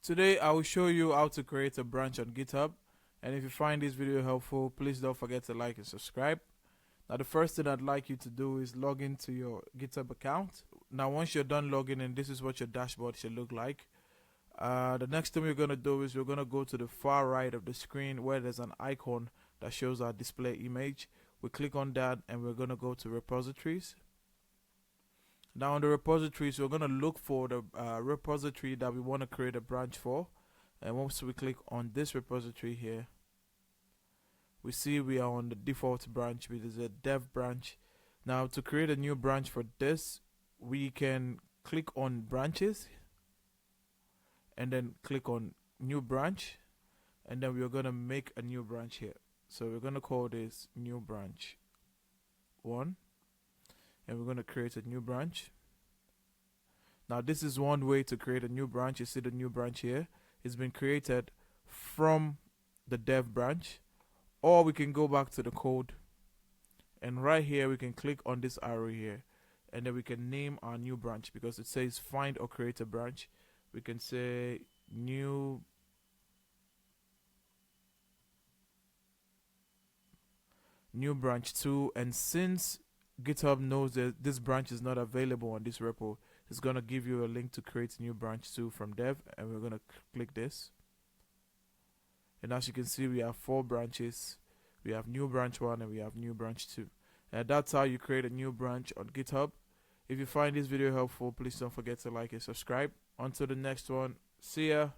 Today I will show you how to create a branch on GitHub, and if you find this video helpful, please don't forget to like and subscribe. Now the first thing I'd like you to do is log into your GitHub account. Now once you're done logging in, this is what your dashboard should look like. The next thing we're going to do is we're going to go to the far right of the screen where there's an icon that shows our display image. We click on that and we're going to go to repositories. Now on the repositories, we're going to look for the repository that we want to create a branch for. And once we click on this repository here, we see we are on the default branch, which is a dev branch. Now to create a new branch for this, we can click on branches and then click on new branch, and then we're going to make a new branch here. So we're going to call this new branch 1, and we're going to create a new branch. Now this is one way to create a new branch. You see the new branch here. It's been created from the dev branch, or we can go back to the code, and right here we can click on this arrow here, and then we can name our new branch. Because it says find or create a branch, we can say new branch 2, and since GitHub knows that this branch is not available on this repo, it's going to give you a link to create new branch 2 from dev, and we're going to click this. And as you can see, we have 4 branches. We have new branch 1 and we have new branch 2. And that's how you create a new branch on GitHub. If you find this video helpful, please don't forget to like and subscribe. Until the next one, see ya.